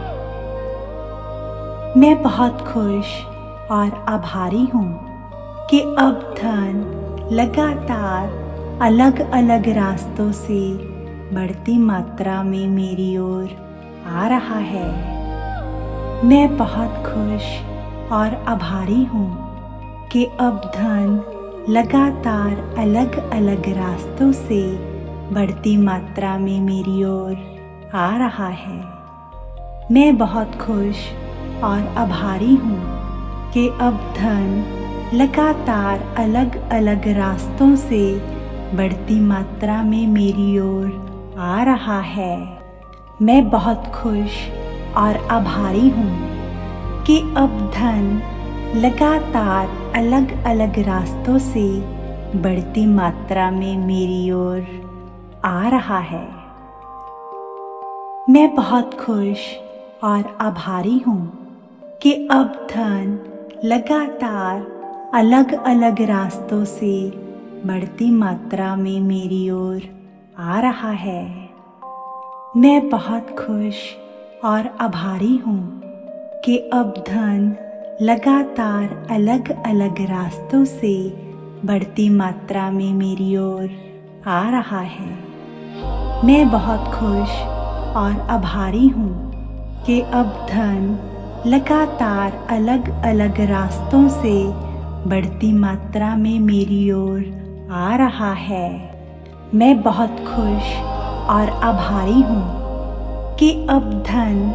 मैं बहुत खुश और आभारी हूँ कि अब धन लगातार अलग अलग रास्तों से बढ़ती मात्रा में मेरी ओर आ रहा है। मैं बहुत खुश और आभारी हूँ कि अब धन लगातार अलग अलग रास्तों से बढ़ती मात्रा में मेरी ओर आ रहा है। मैं बहुत खुश और आभारी हूँ कि अब धन लगातार अलग अलग रास्तों से बढ़ती मात्रा में मेरी ओर आ रहा है। मैं बहुत खुश और आभारी हूँ कि अब धन लगातार अलग अलग रास्तों से बढ़ती मात्रा में मेरी ओर आ रहा है। मैं बहुत खुश और आभारी हूँ कि अब धन लगातार अलग अलग रास्तों से बढ़ती मात्रा में मेरी ओर आ रहा है। मैं बहुत खुश और आभारी हूँ कि अब धन लगातार अलग अलग रास्तों से बढ़ती मात्रा में मेरी ओर आ रहा है। मैं बहुत खुश और आभारी हूँ कि अब धन लगातार अलग अलग रास्तों से बढ़ती मात्रा में मेरी ओर आ रहा है। मैं बहुत खुश और आभारी हूँ कि अब धन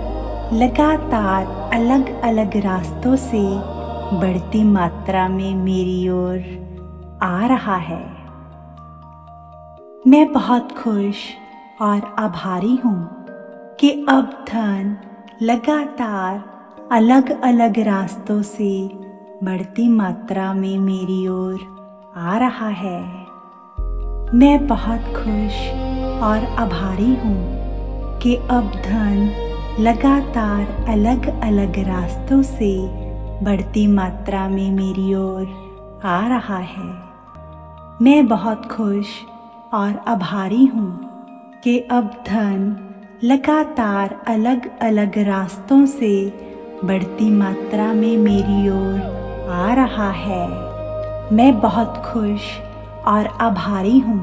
लगातार अलग अलग रास्तों से बढ़ती मात्रा में मेरी ओर आ रहा है। मैं बहुत खुश और आभारी हूँ कि अब धन लगातार अलग अलग रास्तों से बढ़ती मात्रा में मेरी ओर आ रहा है। मैं बहुत खुश और आभारी हूँ कि अब धन लगातार अलग अलग रास्तों से बढ़ती मात्रा में मेरी ओर आ रहा है। मैं बहुत खुश और आभारी हूँ कि अब धन लगातार अलग अलग रास्तों से बढ़ती मात्रा में मेरी ओर आ रहा है। मैं बहुत खुश और आभारी हूँ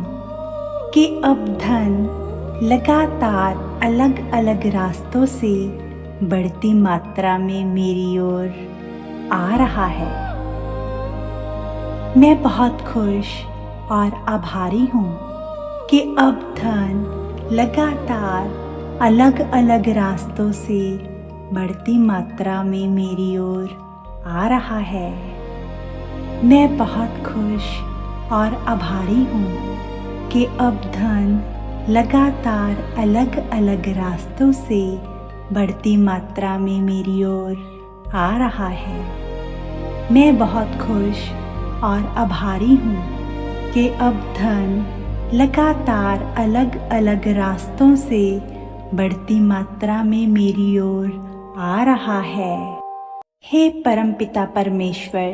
कि अब धन लगातार अलग अलग रास्तों से बढ़ती मात्रा में मेरी ओर आ रहा है। मैं बहुत खुश और आभारी हूँ कि अब धन लगातार अलग अलग रास्तों से बढ़ती मात्रा में मेरी ओर आ रहा है। मैं बहुत खुश और आभारी हूँ कि अब धन लगातार अलग अलग रास्तों से बढ़ती मात्रा में मेरी ओर आ रहा है। मैं बहुत खुश और आभारी हूँ कि अब धन लगातार अलग अलग रास्तों से बढ़ती मात्रा में मेरी ओर आ रहा है। हे परमपिता परमेश्वर,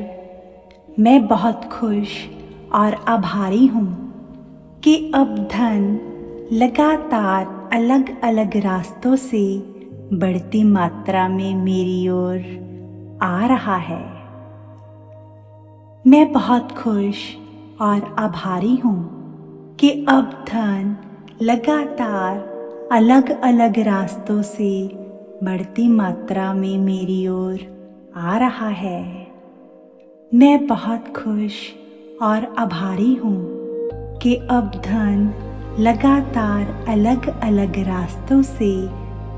मैं बहुत खुश और आभारी हूँ कि अब धन लगातार अलग अलग रास्तों से बढ़ती मात्रा में मेरी ओर आ रहा है। मैं बहुत खुश और आभारी हूँ कि अब धन लगातार अलग अलग रास्तों से बढ़ती मात्रा में मेरी ओर आ रहा है। मैं बहुत खुश और आभारी हूँ कि अब धन लगातार अलग अलग रास्तों से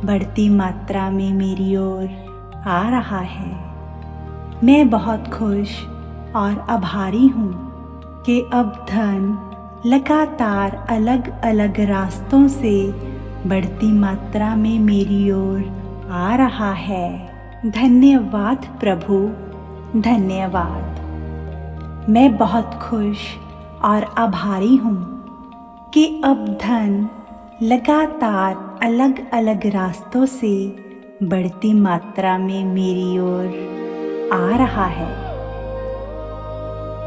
बढ़ती मात्रा में मेरी ओर आ रहा है। मैं बहुत खुश और आभारी हूँ कि अब धन लगातार अलग अलग रास्तों से बढ़ती मात्रा में मेरी ओर आ रहा है। धन्यवाद प्रभु, धन्यवाद। मैं बहुत खुश और आभारी हूँ कि अब धन लगातार अलग अलग रास्तों से बढ़ती मात्रा में मेरी ओर आ रहा है।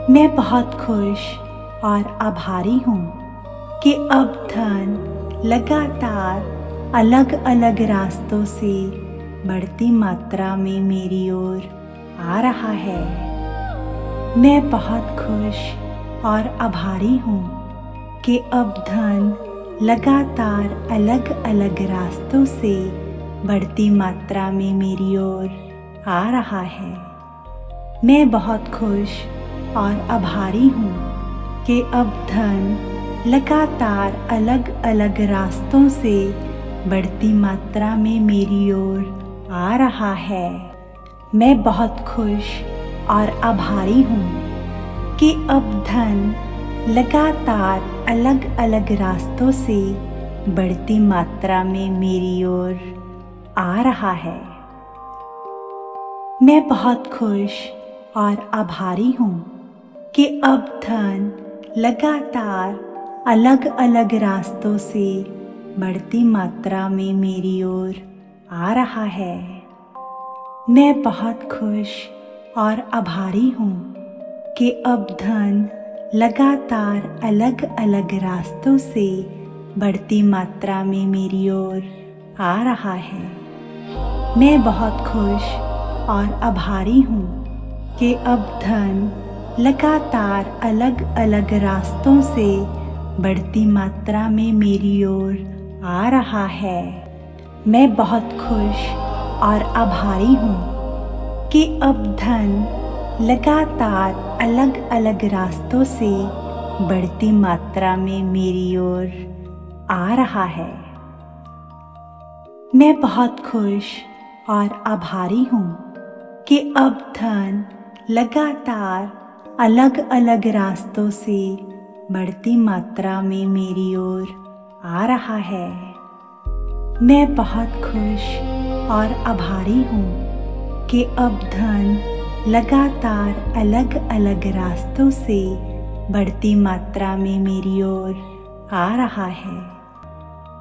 मैं बहुत खुश और आभारी हूँ कि अब धन लगातार अलग अलग रास्तों से बढ़ती मात्रा में मेरी ओर आ रहा है। मैं बहुत खुश और आभारी हूँ कि अब धन लगातार अलग अलग रास्तों से बढ़ती मात्रा में मेरी ओर आ रहा है। मैं बहुत खुश और आभारी हूँ कि अब धन लगातार अलग अलग रास्तों से बढ़ती मात्रा में मेरी ओर आ रहा है। मैं बहुत खुश और आभारी हूँ कि अब धन लगातार अलग अलग रास्तों से बढ़ती मात्रा में मेरी ओर आ रहा है। मैं बहुत खुश और आभारी हूँ कि अब धन लगातार अलग अलग रास्तों से बढ़ती मात्रा में मेरी ओर आ रहा है। मैं बहुत खुश और आभारी हूँ कि अब धन लगातार अलग अलग रास्तों से बढ़ती मात्रा में मेरी ओर आ रहा है। मैं बहुत खुश और आभारी हूँ कि अब धन लगातार अलग अलग रास्तों से बढ़ती मात्रा में मेरी ओर आ रहा है। मैं बहुत खुश और आभारी हूँ कि अब धन लगातार अलग अलग रास्तों से बढ़ती मात्रा में मेरी ओर आ रहा है। मैं बहुत खुश और आभारी हूँ कि अब धन लगातार अलग अलग रास्तों से बढ़ती मात्रा में मेरी ओर आ रहा है। मैं बहुत खुश और आभारी हूँ कि अब धन लगातार अलग अलग रास्तों से बढ़ती मात्रा में मेरी ओर आ रहा है।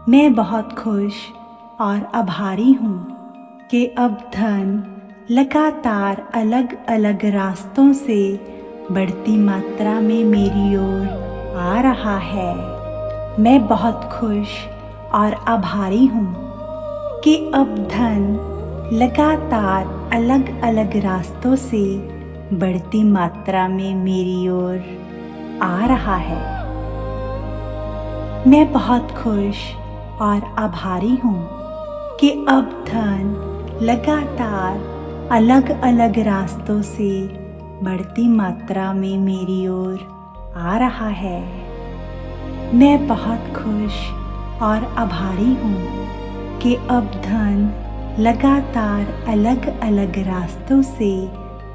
मैं बहुत खुश और आभारी हूँ कि अब धन लगातार अलग अलग रास्तों से बढ़ती मात्रा में मेरी ओर आ रहा है। मैं बहुत खुश और आभारी हूँ कि अब धन लगातार अलग अलग रास्तों से बढ़ती मात्रा में मेरी ओर आ रहा है। मैं बहुत खुश और आभारी हूँ कि अब धन लगातार अलग अलग रास्तों से बढ़ती मात्रा में मेरी ओर आ रहा है। मैं बहुत खुश और आभारी हूँ कि अब धन लगातार अलग अलग रास्तों से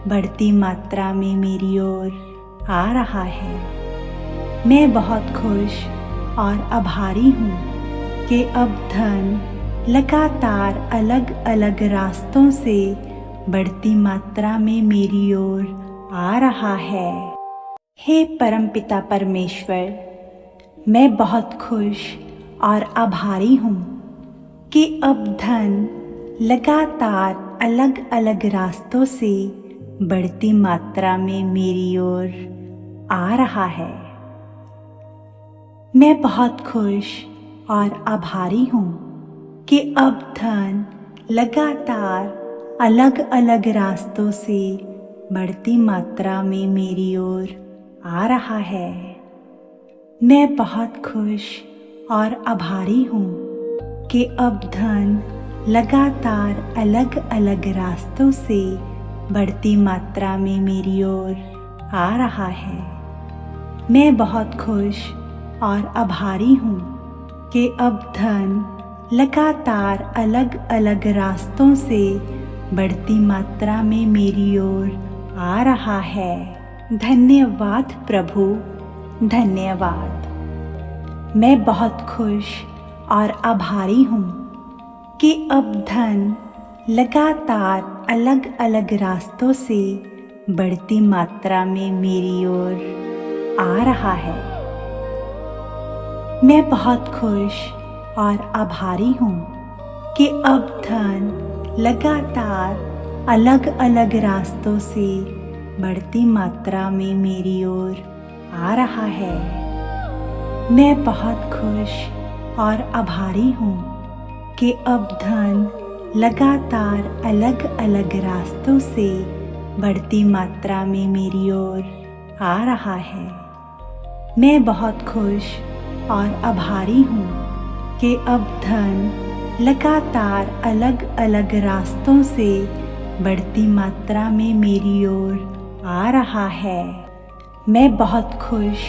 बढ़ती मात्रा में मेरी ओर आ रहा है। मैं बहुत खुश और आभारी हूँ कि अब धन लगातार अलग अलग रास्तों से बढ़ती मात्रा में मेरी ओर आ रहा है। हे परमपिता परमेश्वर, मैं बहुत खुश और आभारी हूँ कि अब धन लगातार अलग अलग रास्तों से बढ़ती मात्रा में मेरी ओर आ रहा है। मैं बहुत खुश और आभारी हूँ कि अब धन लगातार अलग अलग रास्तों से बढ़ती मात्रा में मेरी ओर आ रहा है। मैं बहुत खुश और आभारी हूँ कि अब धन लगातार अलग अलग रास्तों से बढ़ती मात्रा में मेरी ओर आ रहा है। मैं बहुत खुश और आभारी हूँ कि अब धन लगातार अलग अलग रास्तों से बढ़ती मात्रा में मेरी ओर आ रहा है। धन्यवाद प्रभु, धन्यवाद। मैं बहुत खुश और आभारी हूँ कि अब धन लगातार अलग अलग रास्तों से बढ़ती मात्रा में मेरी ओर आ रहा है। मैं बहुत खुश और आभारी हूँ कि अब धन लगातार अलग अलग रास्तों से बढ़ती मात्रा में मेरी ओर आ रहा है। मैं बहुत खुश और आभारी हूँ कि अब धन लगातार अलग अलग रास्तों से बढ़ती मात्रा में मेरी ओर आ रहा है। मैं बहुत खुश और आभारी हूँ कि अब धन लगातार अलग अलग रास्तों से बढ़ती मात्रा में मेरी ओर आ रहा है। मैं बहुत खुश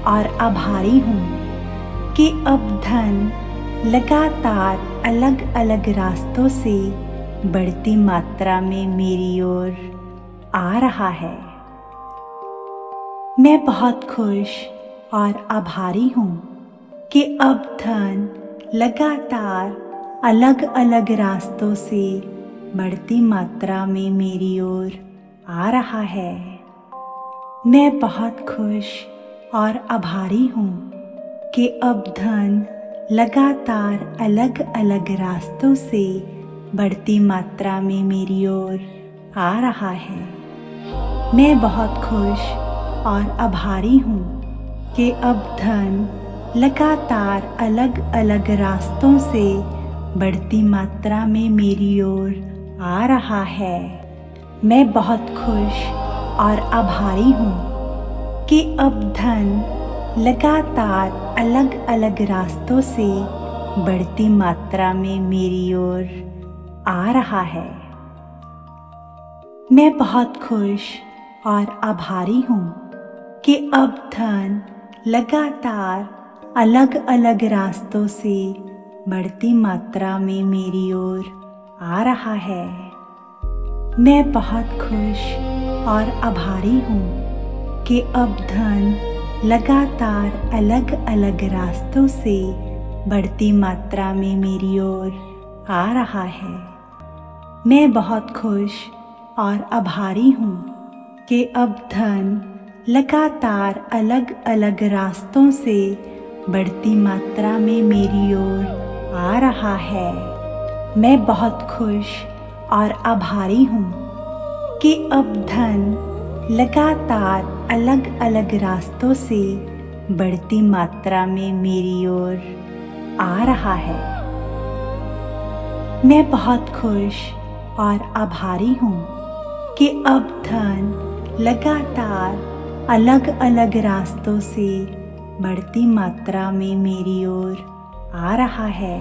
और आभारी हूँ कि अब धन लगातार अलग अलग रास्तों से बढ़ती मात्रा में मेरी ओर आ रहा है। मैं बहुत खुश और आभारी हूँ कि अब धन लगातार अलग अलग रास्तों से बढ़ती मात्रा में मेरी ओर आ रहा है। मैं बहुत खुश और आभारी हूँ कि अब धन लगातार अलग अलग रास्तों से बढ़ती मात्रा में मेरी ओर आ रहा है। मैं बहुत खुश और आभारी हूँ कि अब धन लगातार अलग अलग रास्तों से बढ़ती मात्रा में मेरी ओर आ रहा है। मैं बहुत खुश और आभारी हूँ कि अब धन लगातार अलग अलग रास्तों से बढ़ती मात्रा में मेरी ओर आ रहा है। मैं बहुत खुश और आभारी हूँ कि अब धन लगातार अलग अलग रास्तों से बढ़ती मात्रा में मेरी ओर आ रहा है। मैं बहुत खुश और आभारी हूँ कि अब धन लगातार अलग अलग रास्तों से बढ़ती मात्रा में मेरी ओर आ रहा है। मैं बहुत खुश और आभारी हूँ कि अब धन लगातार अलग अलग रास्तों से बढ़ती मात्रा में मेरी ओर आ रहा है। मैं बहुत खुश और आभारी हूँ कि अब धन लगातार अलग अलग रास्तों से बढ़ती मात्रा में मेरी ओर आ रहा है। मैं बहुत खुश और आभारी हूँ कि अब धन लगातार अलग अलग रास्तों से बढ़ती मात्रा में मेरी ओर आ रहा है।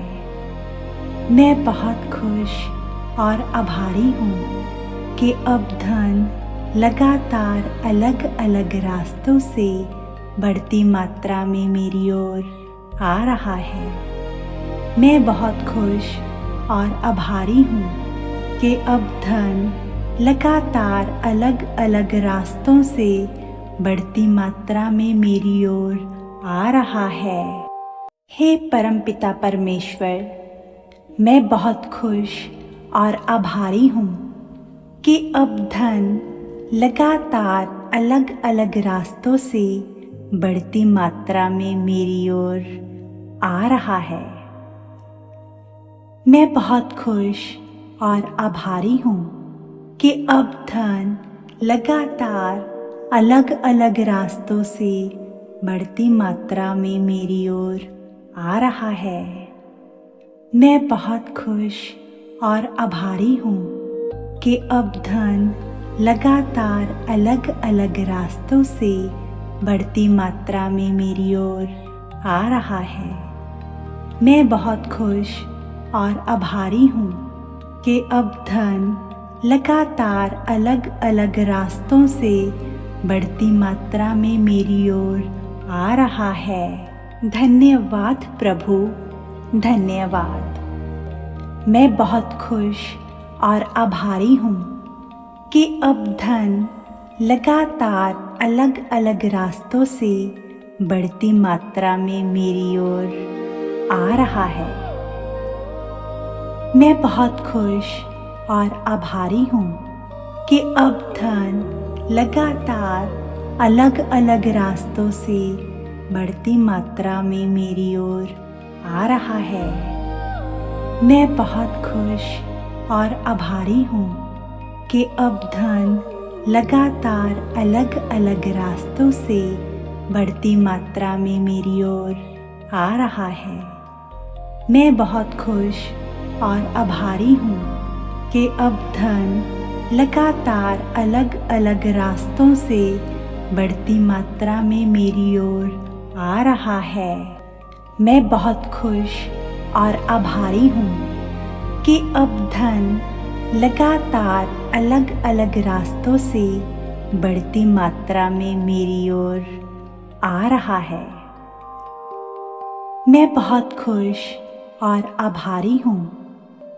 मैं बहुत खुश और आभारी हूँ कि अब धन लगातार अलग अलग रास्तों से बढ़ती मात्रा में मेरी ओर आ रहा है। मैं बहुत खुश और आभारी हूँ कि अब धन लगातार अलग अलग रास्तों से बढ़ती मात्रा में मेरी ओर आ रहा है। हे परमपिता परमेश्वर, मैं बहुत खुश और आभारी हूँ कि अब धन लगातार अलग अलग रास्तों से बढ़ती मात्रा में मेरी ओर आ रहा है। मैं बहुत खुश और आभारी हूँ कि अब धन लगातार अलग अलग रास्तों से बढ़ती मात्रा में मेरी ओर आ रहा है। मैं बहुत खुश और आभारी हूँ कि अब धन लगातार अलग अलग रास्तों से बढ़ती मात्रा में मेरी ओर आ रहा है। मैं बहुत खुश और आभारी हूँ कि अब धन लगातार अलग अलग रास्तों से बढ़ती मात्रा में मेरी ओर आ रहा है। धन्यवाद प्रभु, धन्यवाद। मैं बहुत खुश और आभारी हूँ कि अब धन लगातार अलग अलग रास्तों से बढ़ती मात्रा में मेरी ओर आ रहा है। मैं बहुत खुश और आभारी हूँ कि अब धन लगातार अलग अलग रास्तों से बढ़ती मात्रा में मेरी ओर आ रहा है। मैं बहुत खुश और आभारी हूँ कि अब धन लगातार अलग अलग रास्तों से बढ़ती मात्रा में मेरी ओर आ रहा है। मैं बहुत खुश और आभारी हूँ कि अब धन लगातार अलग अलग रास्तों से बढ़ती मात्रा में मेरी ओर आ रहा है। मैं बहुत खुश और आभारी हूँ कि अब धन लगातार अलग अलग रास्तों से बढ़ती मात्रा में मेरी ओर आ रहा है। मैं बहुत खुश और आभारी हूँ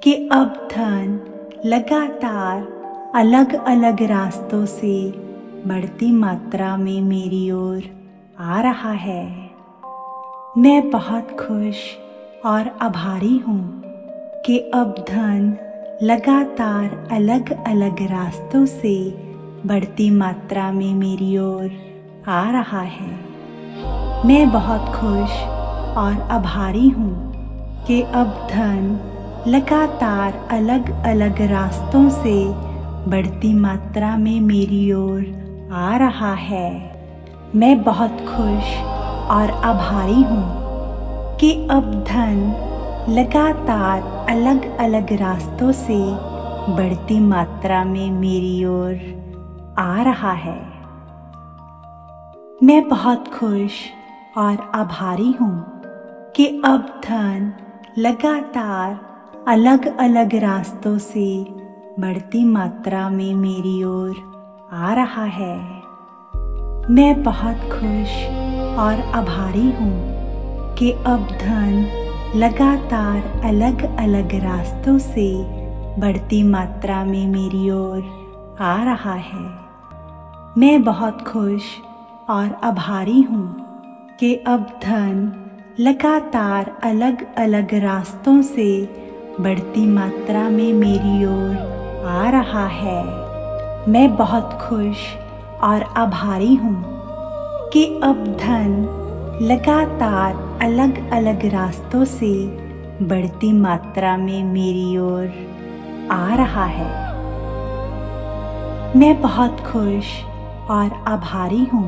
कि अब धन लगातार अलग अलग रास्तों से बढ़ती मात्रा में मेरी ओर आ रहा है। मैं बहुत खुश और आभारी हूँ कि अब धन लगातार अलग अलग रास्तों से बढ़ती मात्रा में मेरी ओर आ रहा है। मैं बहुत खुश और आभारी हूँ कि अब धन लगातार अलग अलग रास्तों से बढ़ती मात्रा में मेरी ओर आ रहा है। मैं बहुत खुश और आभारी हूँ कि अब धन लगातार अलग अलग रास्तों से बढ़ती मात्रा में मेरी ओर आ रहा है। मैं बहुत खुश और आभारी हूँ कि अब धन लगातार अलग अलग रास्तों से बढ़ती मात्रा में मेरी ओर आ रहा है। मैं बहुत खुश और आभारी हूँ कि अब धन लगातार अलग अलग रास्तों से बढ़ती मात्रा में मेरी ओर आ रहा है। मैं बहुत खुश और आभारी हूँ कि अब धन लगातार अलग अलग रास्तों से बढ़ती मात्रा में मेरी ओर आ रहा है। मैं बहुत खुश और आभारी हूँ कि अब धन लगातार अलग अलग रास्तों से बढ़ती मात्रा में मेरी ओर आ रहा है। मैं बहुत खुश और आभारी हूँ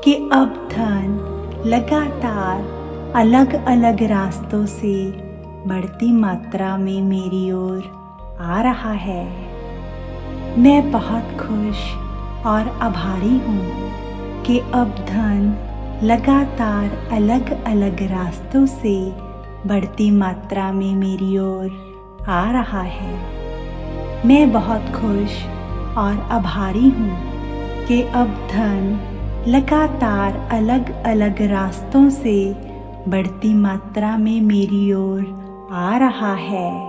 कि अब धन लगातार अलग अलग रास्तों से बढ़ती मात्रा में मेरी ओर आ रहा है। मैं बहुत खुश और आभारी हूँ कि अब धन लगातार अलग अलग रास्तों से बढ़ती मात्रा में मेरी ओर आ रहा है। मैं बहुत खुश और आभारी हूँ कि अब धन लगातार अलग अलग रास्तों से बढ़ती मात्रा में मेरी ओर आ रहा है।